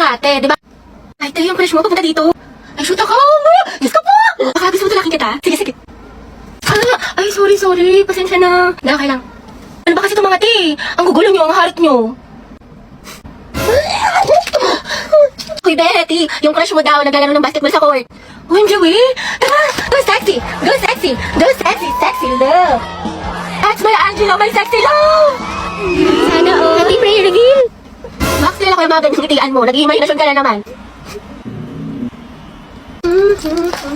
nga, te, di ba? Ay, te, yung crush mo, papunta dito. Ay, shoot ako! Diyos ko po! Baka gusto mo talaking kita. Sige, sige. Ay, sorry. Pasensya na. Hindi, okay lang. Ano ba kasi itong mga te? Ang gugulo nyo, ang harit nyo. Hoy, Betty, yung crush mo daw, naglalaro ng basketball sa court. Oh, Joey, tara, go sexy, sexy love. That's my Angelo, my sexy love. Sana all. Happy prayer reveal. Max, nila ko yung mga ganyan ngitian mo. Nag-iimaginasyon ka na naman.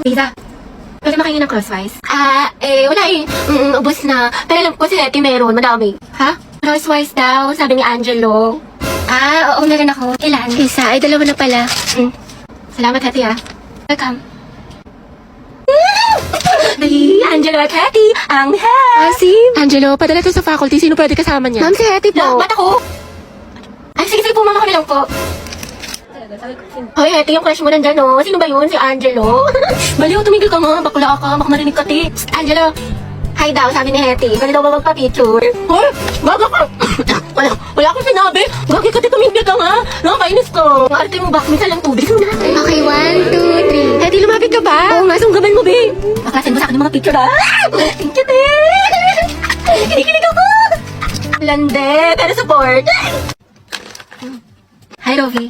Lisa, pwede makainin ng crosswise? Wala eh. Ubus na. Pero alam ko si Hetty meron, madami. Ha? Crosswise daw, sabi ni Angelo. Oo, meron ako. Ilan? Isa, ay dalawa na pala. Salamat, Hetty, ha. Welcome. Ay, Angelo at Hetty, ang Sim. Angelo, padala to sa faculty. Sino pwede kasama niya? Ma'am, si Hetty po. Ba't ako? Ay, sige po, mama ko na lang po. Hoy, Hetty, yung crush mo nandyan, no? Sino ba yun? Si Angelo? Baliw, tumigil ka nga. Bakla ka. Baka marinig ka, ti. Angelo, hi daw, sabi ni Hetty. Pwede daw ba magpa-picture? Hoy, baga ka. Wala akong sinabi. Gagi ka, ti, tumigil ka nga. Nakakainis ka. Ang arte mo ba? Minsan lang tubig. Okay, 1, 2, 3. Hetty, lumapit ka ba? Oo nga, sunggaban mo, be. Baka send mo sa akin yung mga picture, ha? Thank you, te. Kinikilig ako. Lande, pero support. Hi, Rovi.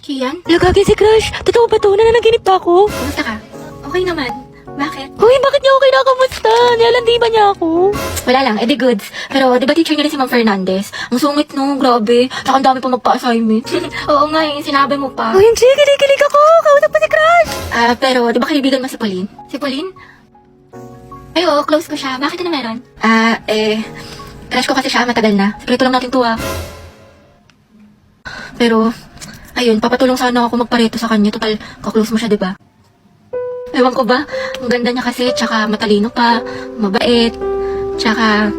Kian? Lagagi si Crush. Totoo ba to? Nananaginip pa ako? Kumusta ka? Okay naman. Bakit? Uy, bakit niya ako kinakamusta? Nilalandi ba niya ako? Wala lang, edi goods. Pero, di ba teacher niya rin si Ma'am Fernandez? Ang sungit no, grabe. Tsaka ang dami pa magpa-assignment. Oo nga, sinabi mo pa. Uy, MJ, kinikilig ako. Kausap pa si Crush. Pero, di ba kaibigan mo si Pauline? Si Pauline? Ay, oo, close ko siya. Bakit na meron? Crush ko kasi siya, matagal na. Sekreto lang natin to, Pero, ayun, papatulong sana ako magpareto sa kanya. Total, kaklose mo siya, di ba? Ewan ko ba, ang ganda niya kasi, tsaka matalino pa, mabait, tsaka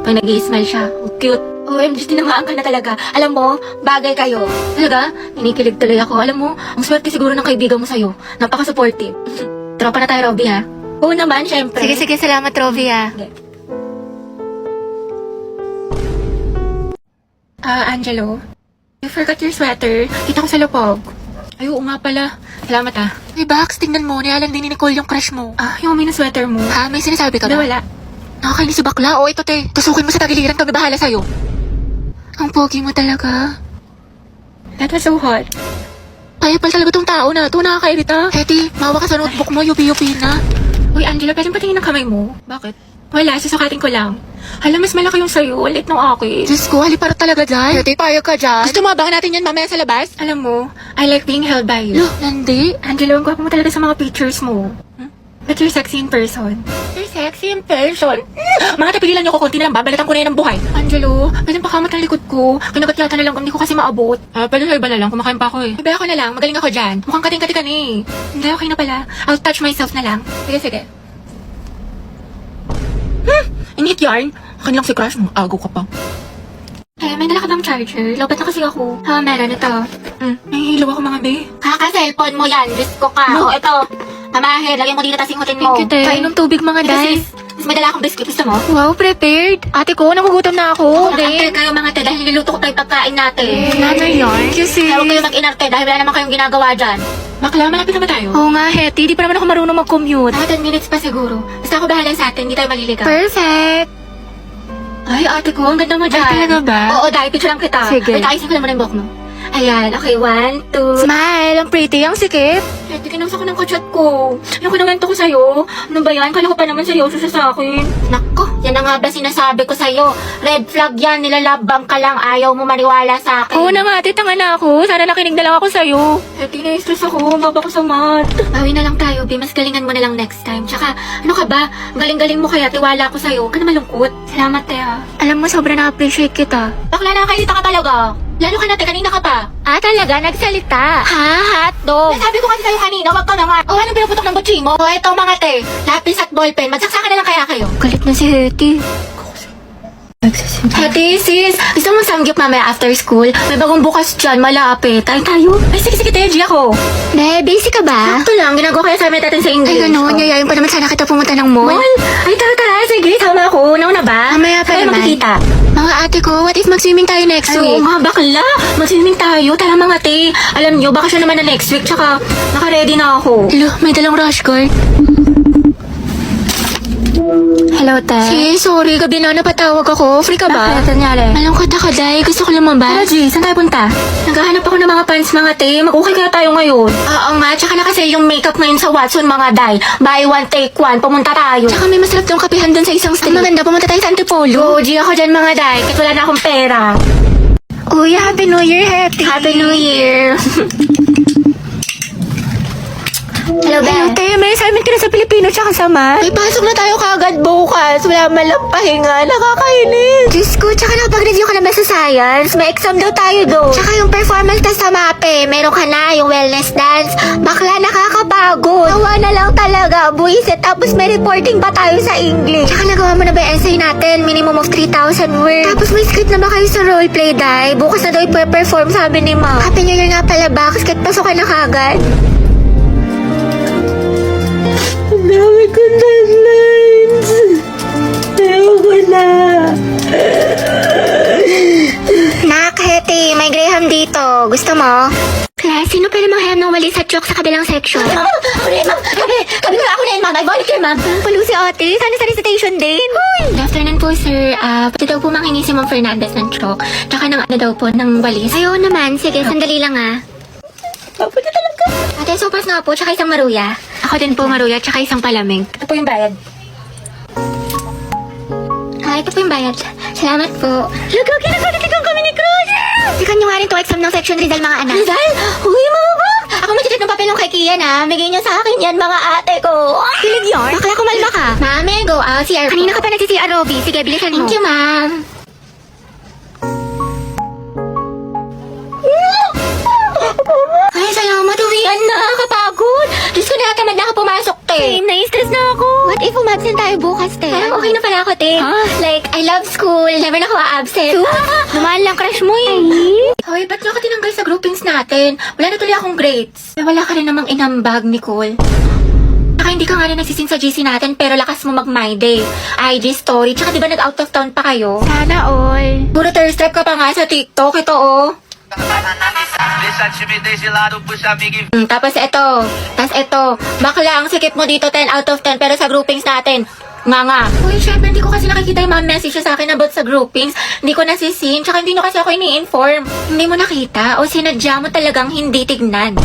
pag nag-i-smile siya, cute. OMG, tinamaan ka na talaga. Alam mo, bagay kayo. Talaga, inikilig tuloy ako. Alam mo, ang swerte siguro ng kaibigan mo sa'yo. Napaka-supportive. Tropa na tayo, Robby, ha? Oo naman, syempre. Sige, salamat, Rovi, Angelo, you forgot your sweater. Kita ko sa lupog. Ay, oo nga pala. Salamat, Hey, Bax, tingnan mo. Nialang din ni Nicole yung crush mo. Yung may na sweater mo. May sinasabi ka Hindi, ba? wala. Nakakainis si bakla. O, ito, te. Tusukin mo sa tagiliran. Kami bahala sa'yo. Ang pogi mo talaga. That was so hot. Kaya pala talaga tong tao na ito. Nakakairita. Hetty, mawa ka sa notebook mo. Yupi-yupi na. Uy, Angela, pwedeng patingin ng kamay mo? Bakit? Wala, susukatin ko lang. Hala, mas malaki yung sa'yo. Walit ng akin. Diyos ko, halipara talaga dyan. Hetty, payag ka dyan. Gusto mo abangan natin yan mamaya sa labas? Alam mo, I like being held by you. Lo, Nandi. Angela, ang gwapo mo talaga sa mga pictures mo. But you're sexy in person. You're sexy in person. Mga tapigilan niyo ko, konti na lang, babalitan ko na yan ng buhay. Angelo, pwede pakamat ng likod ko. Kinagat yata na lang, hindi ko kasi maabot. Pwede sa iba na lang, kumakain pa ako eh. Iba ako na lang, magaling ako dyan. Mukhang kating-kati ka na eh. Hindi, okay na pala. I'll touch myself na lang. Sige. Init yarn. Akin lang si Crush mo, agaw ka pa. May dala ka bang charger? Lobat na kasi ako. Meron ito. Nahihilo ako mga be. Kaka-cellphone mo yan, risk ko ka. No. Ito. Mamahid, lagyan mo dito, tas ingutin mo. Thank you, te. Kainom tubig mga Ito, day. Mas may dala akong biscuit. Gusto mo? Wow, prepared. Ate ko, nagugutom na ako. Mag-ante kayo mga te, dahil niluluto ko tayo pagkain natin. Ano yarn? Kasi... Kaya huwag kayo mag-inarte dahil wala naman kayong ginagawa dyan. Bakla, malapit na ba tayo? Oo nga, Hetty. Di pa naman ako marunong mag-commute. 10 minutes pa siguro. Basta ako bahala sa atin, hindi tayo maliligaw. Perfect. Ay, ate ko, ang ganda mo dyan. Ay, talaga ba? Oo, dahil picture lang kita. Sige. Wait, ayusin ko lang muna yung buhok mo. Ayan, okay, 1, 2. Smile, ang pretty, ang sikip. Ate, kinamsa ko ng kachat ko. Ano ko naman to ko sa'yo? Ano ba yan? Kala ko pa naman seryoso siya sa akin. Nako, yan ang nga ba sinasabi ko sa'yo. Red flag yan, nilalabang ka lang. Ayaw mo maniwala sa akin. Oo na nga, ate, tanga na ako. Sana nakinig na lang ako sa'yo. Ate, na-stress ako. Baba ko sa mat. Bawi na lang tayo, Bi. Mas galingan mo na lang next time. Tsaka, ano ka ba? Ang galing-galing mo kaya. Tiwala ko sa'yo. Huwag ka na malungkot. Salamat, Tea. Alam mo, sobrang na-appreciate kita. Bakla, nakakailita ka talaga. Lalo ka natin, kanina ka pa. Talaga, nagsalita. Ha? Hotdog? Sabi ko kasi sa'yo kanina, wag ka na nga. Anong pinuputok ng butsi mo? Ito mga te, lapis at ballpen. Magsaksakan na lang kaya kayo. Galit na si Hetty. Hati, sis, gusto mo samgyup mamaya after school? May bagong bukas dyan, malapit. Tayo tayo. Ay, sige, Teji ako. Ne, busy ka ba? Sakto lang, ginagawa ko yung assignment natin sa English. Ay, gano'n. Oh. Yayain pa naman sana kita pumunta ng mall. Mall? Ay, tara, sige, tama ako. Nauna ba? Mamaya pa Tayo naman. makikita. Mga ate ko, what if mag-swimming tayo next Ay, oo week? nga, bakla. Mag-swimming tayo. Tara mga te. Alam nyo, baka siya naman na next week. Tsaka, naka-ready na ako. Hello, may dalang rush guard. Hello, te. Sis, sorry, gabi na napatawag ako. Free ka ba? Bakit? Nangyari? Malungkot ako, Day. Gusto ko Tara, lumabas. G, saan tayo punta? Naghahanap ako ng mga pants, mga te. Mag-ukay kaya tayo ngayon. Oo nga, tsaka na kasi yung makeup ngayon sa Watson, mga day. Buy one, take one. Pumunta tayo. Tsaka may masarap tong kapihan dun sa isang street. Ang maganda, pumunta tayo sa Antipolo. Go, G, ako dyan, mga day. Kahit wala na akong pera. Uy, Happy New Year, Happy. Happy New Year. Hello, Hello, Beth. te. May assignment ka na sa Pilipino tsaka sa math. Ay, pasok na tayo kagad bukas. Wala malang pahinga. Nakakainis. Diyos ko, tsaka nakapag-review ka na ba sa science? May exam daw tayo do. Tsaka yung performance test sa MAPE, meron ka na, yung wellness dance. Bakla, nakakapagod. Nawa na lang talaga, buwisit. Tapos may reporting pa tayo sa English. Tsaka nagawa mo na ba yung essay natin? Minimum of 3,000 words. Tapos may script na ba kayo sa roleplay, Day? Bukas na daw i-perform, sabi ni Ma. Happy New Year nga pala ba? Kasi kahit pasok ka na kagad. Ang dami kong deadlines. Ayoko na. Nak, Hetty, may Graham dito. Gusto mo? Class, sino pwede manghayam ng walis at chalk sa kabilang section? Ma'am, ako na yun, ma'am. Kami na ako na yun, ma'am. I volunteer, ma'am. Ang palo si ate, sana sa recitation din. Good afternoon po, sir. Pati daw po mangingi si Ma'am Fernandez ng chalk. Tsaka ng ano daw po, ng walis. Ayaw naman. Sige, sandali lang Pwede talaga. Ate, sopas nga po, tsaka isang maruya. Ako din po, maruya, tsaka isang palamig. Ito po yung bayad. Ito po yung bayad. Salamat po. Lugaw, kinagpagatigang kami ni Cruz! Sikan nyo nga rin to exam ng section Rizal, mga anak. Rizal? Uy, mga ba? Ako magtitip ng papel ng kay Kian, ha? Bigay niyo sa akin yan, mga ate ko. Kilig yarn? Bakla, kumalma ka. Mami, go out. CR. Kanina ka pa nagsi-CR, Robby. Sige, bilisan mo. Thank you, ma'am. Ay, salamat. Uwian na. Kapagod. Diyos ko, nakatamad na ako pumasok, te. Same, nai-stress na ako. What if umabsent tayo bukas, te? Parang okay na pala ako, te. Huh? Like, I love school. Never na ako absent. Naman lang crush mo eh. Hoy, ba't niyo ako tinanggal sa groupings natin? Wala na tuloy akong grades. Wala ka rin namang inambag, Nicole. Saka hindi ka nga rin nagsisin sa GC natin, pero lakas mo mag-my day. IG story, tsaka di ba nag-out of town pa kayo? Sana all. Puro thirst trap ka pa nga sa TikTok, ito oh. Deixa a timidez de lado, puxa amigo e Tapos ito, bakla ang sikip mo dito 10 out of 10, pero sa groupings natin, nga. Uy, syempre, hindi ko kasi nakikita yung mga message sa akin about sa groupings. Hindi ko nasisin, tsaka hindi nyo kasi ako ini-inform. Hindi mo nakita o sinadya mo talagang hindi tignan.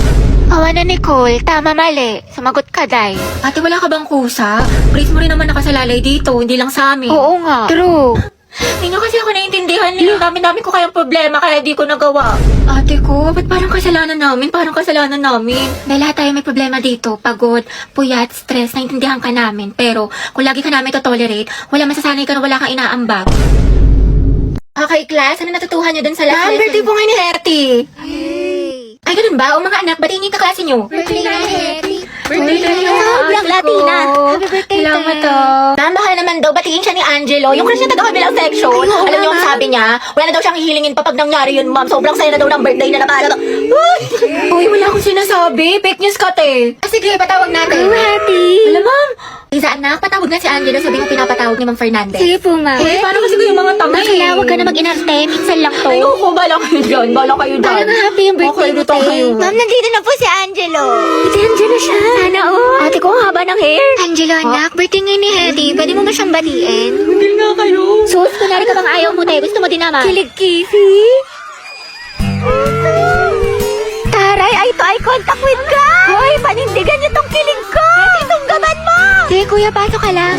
Awa na, Nicole. Tama, mali. Sumagot ka, Day. Ate, wala ka bang kusa? Grace mo rin naman nakasalalay dito, hindi lang sa amin. Oo nga. True. Hindi nyo kasi ako naiintindihan nila. Dami ko kayang problema kaya di ko nagawa. Ate ko, ba't parang kasalanan namin? Parang kasalanan namin. Dahil lahat tayo may problema dito. Pagod, puyat, stress, naiintindihan ka namin. Pero kung lagi ka namin to-tolerate, wala masasanay ka na wala kang inaambag. Okay, class, ano natutuhan nyo dun sa last lesson? Birthday po ngayon ni Herty. Ay, ganun ba? O mga anak, batiin niyo yung kaklase nyo. Birthday na, Hetty. Birthday na niya. Sobrang Latina. Happy birthday, Salamat Te. to. Ma'am, baka naman daw, batiin siya ni Angelo. Yung crush niya taga-kabilang section. Ay, oo Alam niyo ang naman. sabi niya? Wala na daw siyang hihilingin pa pag nangyari yun, ma'am. Sobrang saya na daw ng birthday na naman. Uy, wala akong sinasabi. Fake news ka, te. Sige, patawag natin. Happy. Alam, ma'am. Lisa, anak, patawag na si Angelo. Sabi mo pinapatawag ni Ma'am Fernandez. Sige po, ma'am. Eh, paano kasi kayo mga tanga Bakla, huwag ka na mag-inarte. Minsan lang to. Ay, ko, bala kayo dyan. Bala kayo dyan. Parang happy yung birthday Okay, mo, luto Te. kayo. Ma'am, nandito na po si Angelo. Ito, Angelo siya. Sana all. Ate ko, ang haba ng hair. Angelo, anak, birthday ngayon ni Hetty. Pwede mo ba siyang batiin? Hindi nga kayo. Sus, kunwari ka bang ayaw mo, Te. Gusto mo din naman. Kilig, Kisi. Taray, eye to eye contact with God. Hoy, panindigan niyo tong kilig ko. Hetty, tunggaban mo. Sige, kuya, pasok ka lang.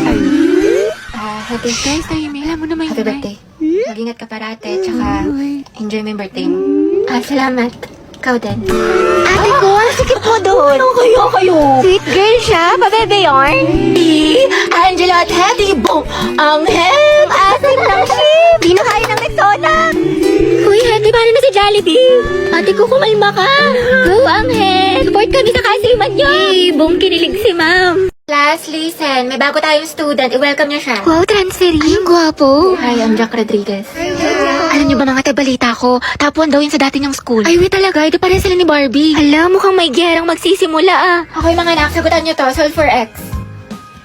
Happy Guys, tahimik. Alam mo naman Happy birthday. Mag-ingat ka parate, tsaka enjoy mo yung birthday mo. Salamat. Ikaw din. Ate ko, ang sikip mo doon. Ano kaya kayo? Sweet girl siya, pabebe yarn. Angela at Hetty, boom! Ang hem! Asin ng ship. Di na kaya ng Rexona. Uy, Hetty, paano na si Jollibee? Ate ko, kumalma ka. Go, Angel. Support kami sa kasiman niyo. Boom, kinilig si ma'am. Class, listen. May bago tayong student. I-welcome niyo siya. Wow, transferee. Ay, ang gwapo. Hi, I'm Jack Rodriguez. Alam niyo ba mga tabalita ko? Top 1 daw yun sa dati niyang school. Ay, wait talaga. Ito pa rin sila ni Barbie. Hala, mukhang may gerang magsisimula ah. Okay mga anak, sagutan niyo to. Solve for X.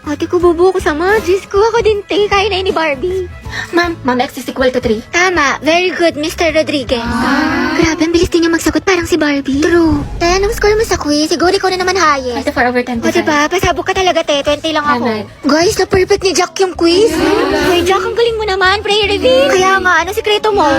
Ate ko, bubuo ko sama. Diyos ko, ako din, te. Kaya na yun ni Barbie. Ma'am, X is equal to 3. Tama. Very good, Mr. Rodriguez. Grabe, ang bilis din niya magsagot parang si Barbie. True. Te, anong score mo sa quiz? Siguro ikaw na naman highest. 4 over 10 O diba, pasabog ka talaga te, 20 lang ako. Tama. Guys, na-perfect ni Jack yung quiz. Ay, Jack, ang galing mo naman. Prayer reveal. Kaya nga, ano sikreto mo?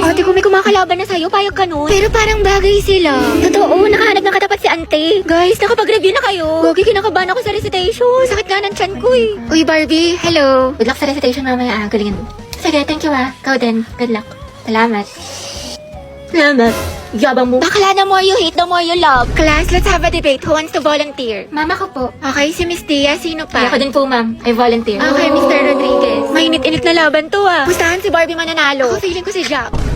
Ate ko, may kumakalaban na sa'yo. Payag ka nun. Pero parang bagay sila. Totoo, nakahanap ng katapat si ante. Guys, nakapag-review na kayo. Gogi, kinakabahan ako sa recitation. Sakit nga ng tiyan ko eh. Uy, Barbie, hello. Good luck sa recitation mamaya. Galingan mo. Sige, thank you ah. Ikaw din. Good luck. Salamat. Salamat. Yabang mo. Bakla, the more you hate, the more you love. Class, let's have a debate. Who wants to volunteer? Mama ko po. Okay, si Miss Tia. Sino pa? Ako din po, ma'am. I volunteer. Okay, Mr. Rodriguez. Mainit-init na laban to ah. Pustahan si Barbie mananalo. Ako feeling ko si Jack.